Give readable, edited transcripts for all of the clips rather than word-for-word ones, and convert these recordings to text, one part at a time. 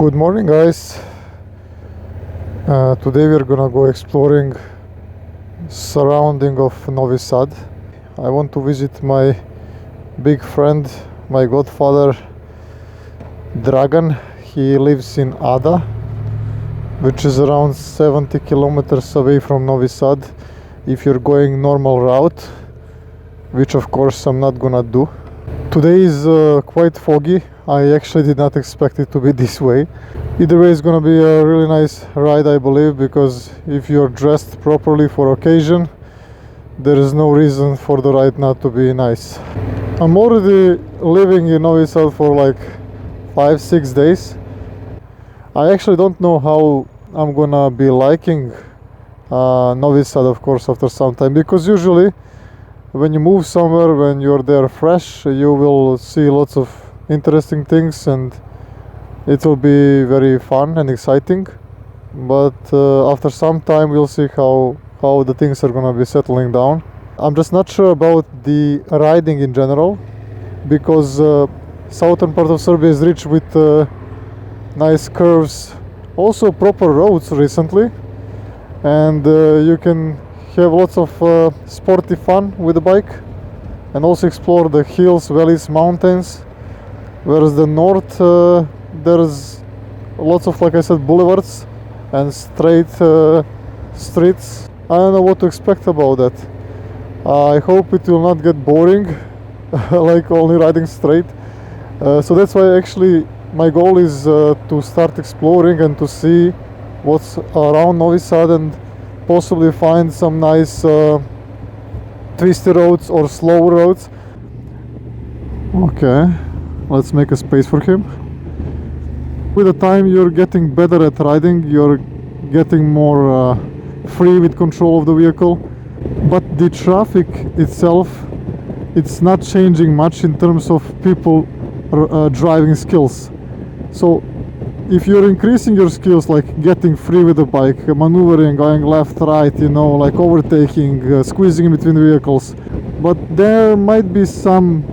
Good morning, guys. Today we're gonna go exploring surrounding of Novi Sad. I want to visit my big friend, my godfather Dragan. He lives in Ada, which is around 70 kilometers away from Novi Sad if you're going normal route, which of course I'm not gonna do. Today is quite foggy. I actually did not expect it to be this way. Either way, it's gonna be a really nice ride, I believe, because if you're dressed properly for occasion, there is no reason for the ride not to be nice. I'm already living in Novi Sad for like 5-6 days. I actually don't know how I'm gonna be liking Novi Sad, of course, after some time, because usually when you move somewhere, when you're there fresh, you will see lots of interesting things and it will be very fun and exciting. But after some time we'll see how the things are gonna be settling down. I'm just not sure about the riding in general, because southern part of Serbia is rich with nice curves, also proper roads recently, and you can have lots of sporty fun with the bike and also explore the hills, valleys, mountains. Whereas the north, there's lots of, like I said, boulevards and straight streets. I don't know what to expect about that. I hope it will not get boring, like only riding straight. So that's why actually my goal is to start exploring and to see what's around Novi Sad and possibly find some nice twisty roads or slow roads. Okay. Let's make a space for him. With the time you're getting better at riding, you're getting more free with control of the vehicle, but the traffic itself, it's not changing much in terms of people driving skills. So if you're increasing your skills, like getting free with the bike, maneuvering, going left, right, like overtaking, squeezing in between vehicles, but there might be some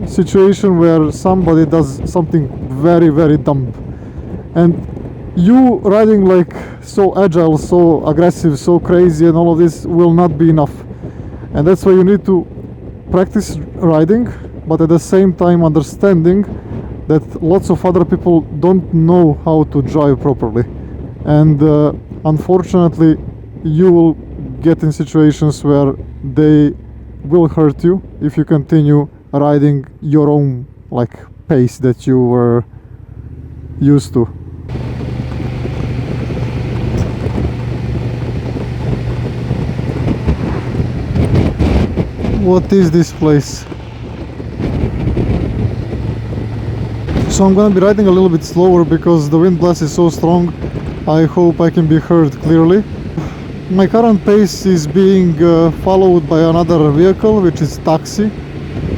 situation where somebody does something very, very dumb, and you riding like so agile, so aggressive, so crazy and all of this will not be enough. And that's why you need to practice riding, but at the same time understanding that lots of other people don't know how to drive properly, and unfortunately you will get in situations where they will hurt you if you continue riding your own pace that you were used to. What is this place? So I'm gonna be riding a little bit slower because the wind blast is so strong. I hope I can be heard clearly. My current pace is being followed by another vehicle, which is taxi.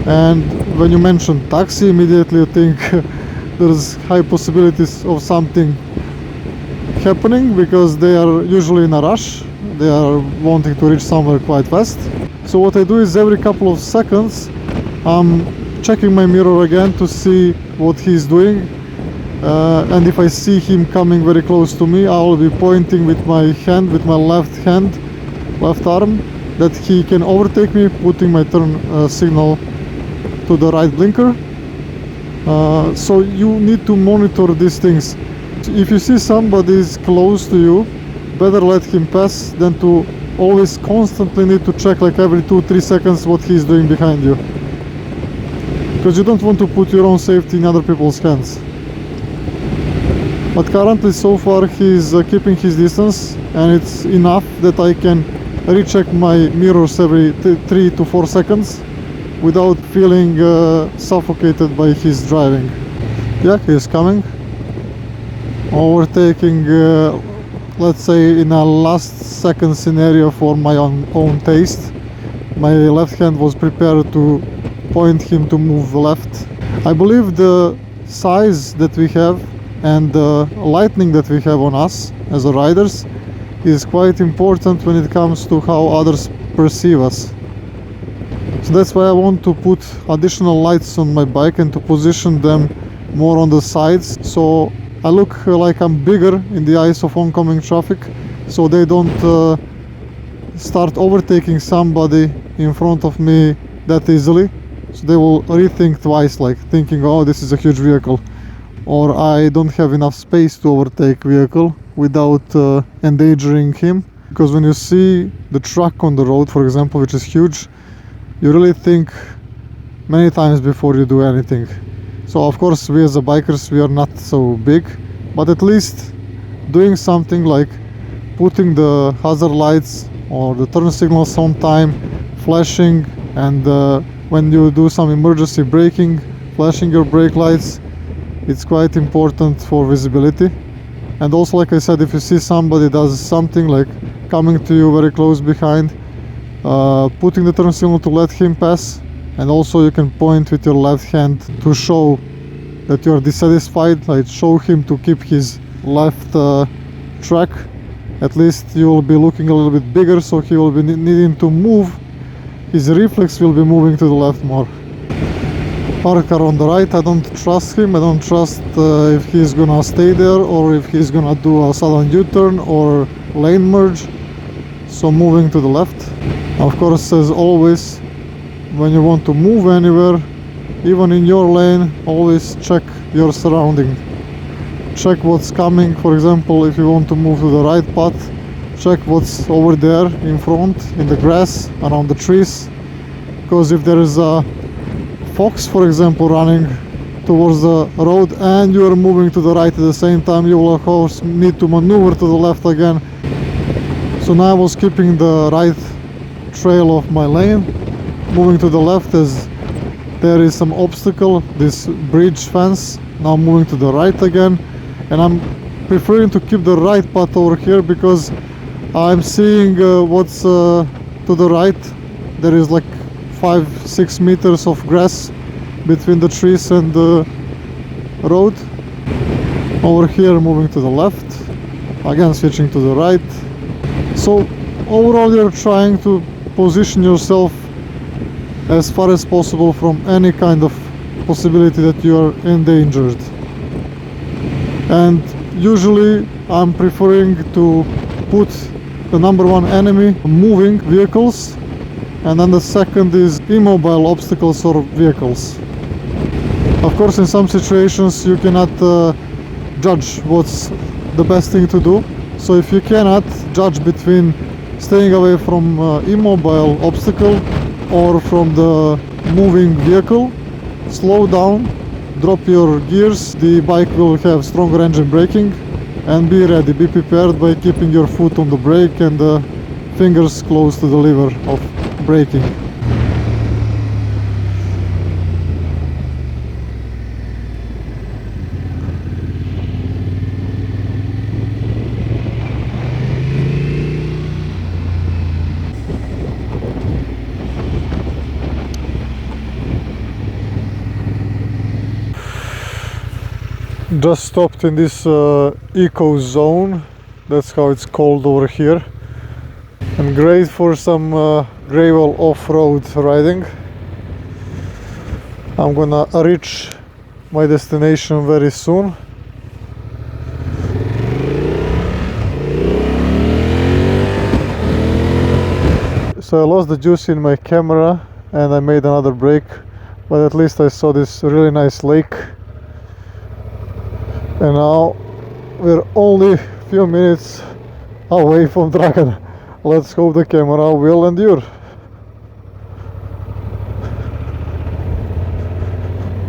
And when you mention taxi, immediately you think there's high possibilities of something happening, because they are usually in a rush. They are wanting to reach somewhere quite fast. So what I do is every couple of seconds I'm checking my mirror again to see what he's doing. And if I see him coming very close to me, I'll be pointing with my hand, with my left arm, that he can overtake me, putting my turn signal to the right blinker. So you need to monitor these things. If you see somebody is close to you, better let him pass than to always constantly need to check like every 2-3 seconds what he's doing behind you, because you don't want to put your own safety in other people's hands. But currently, so far, he's keeping his distance, and it's enough that I can recheck my mirrors every 3 to 4 seconds without feeling suffocated by his driving. Yeah, he's coming. Overtaking, let's say, in a last second scenario for my own taste. My left hand was prepared to point him to move left. I believe the size that we have and the lightning that we have on us as riders is quite important when it comes to how others perceive us. So that's why I want to put additional lights on my bike and to position them more on the sides, so I look like I'm bigger in the eyes of oncoming traffic, so they don't start overtaking somebody in front of me that easily. So they will rethink twice, like thinking, oh, this is a huge vehicle, or I don't have enough space to overtake vehicle without endangering him. Because when you see the truck on the road, for example, which is huge, you really think many times before you do anything. So of course we as a bikers, we are not so big, but at least doing something like putting the hazard lights or the turn signals on time, flashing, and when you do some emergency braking, flashing your brake lights, it's quite important for visibility. And also, like I said, if you see somebody does something like coming to you very close behind, putting the turn signal to let him pass, and also you can point with your left hand to show that you are dissatisfied, like show him to keep his left track. At least you will be looking a little bit bigger, so he will be needing to move. His reflex will be moving to the left more. Parker on the right, I don't trust him. I don't trust if he's gonna stay there or if he's gonna do a sudden U-turn or lane merge. So moving to the left. Of course, as always, when you want to move anywhere, even in your lane, always check your surrounding. Check what's coming. For example, if you want to move to the right path, check what's over there in front, in the grass, around the trees. Because if there is a fox, for example, running towards the road and you are moving to the right at the same time, you will of course need to maneuver to the left again. So now I was keeping the right trail of my lane, moving to the left as there is some obstacle, this bridge fence. Now moving to the right again, and I'm preferring to keep the right path over here because I'm seeing what's to the right. There is like 5-6 meters of grass between the trees and the road. Over here moving to the left, again switching to the right. So overall you're trying to position yourself as far as possible from any kind of possibility that you are endangered. And usually I'm preferring to put the number one enemy, moving vehicles, and then the second is immobile obstacles or vehicles. Of course, in some situations you cannot judge what's the best thing to do. So if you cannot judge between staying away from immobile obstacle or from the moving vehicle, slow down, drop your gears, the bike will have stronger engine braking, and be ready, be prepared by keeping your foot on the brake and the fingers close to the lever of braking. Just stopped in this eco zone, that's how it's called over here, and great for some gravel off-road riding. I'm gonna reach my destination very soon. So I lost the juice in my camera and I made another break, but at least I saw this really nice lake. And now we're only a few minutes away from Dragon. Let's hope the camera will endure.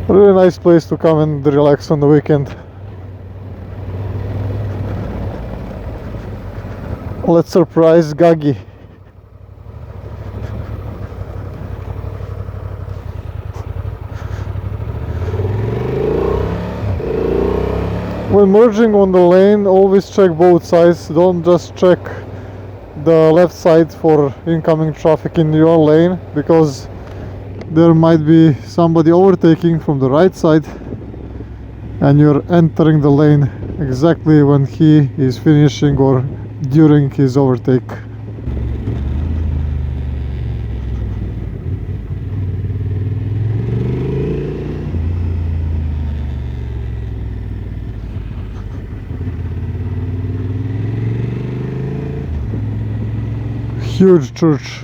Really nice place to come and relax on the weekend. Let's surprise Gagi. When merging on the lane, always check both sides. Don't just check the left side for incoming traffic in your lane, because there might be somebody overtaking from the right side and you're entering the lane exactly when he is finishing or during his overtake. Huge church.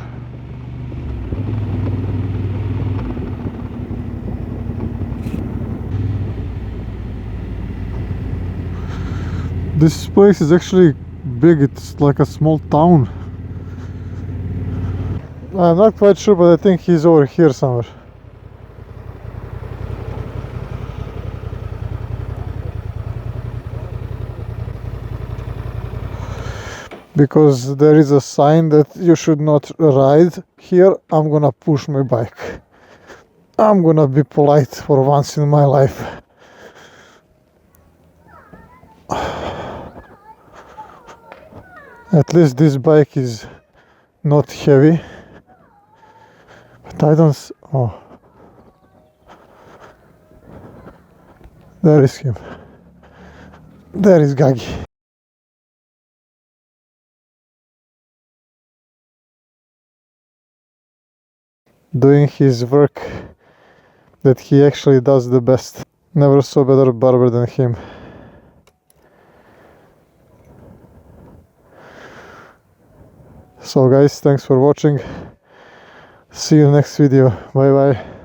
This place is actually big, it's like a small town. I'm not quite sure, but I think he's over here somewhere. Because there is a sign that you should not ride here, I'm gonna push my bike. I'm gonna be polite for once in my life. At least this bike is not heavy. But I don't... Oh. There is him. There is Gagi. Doing his work that he actually does the best. Never saw better barber than him. So guys, thanks for watching. See you next video. Bye bye.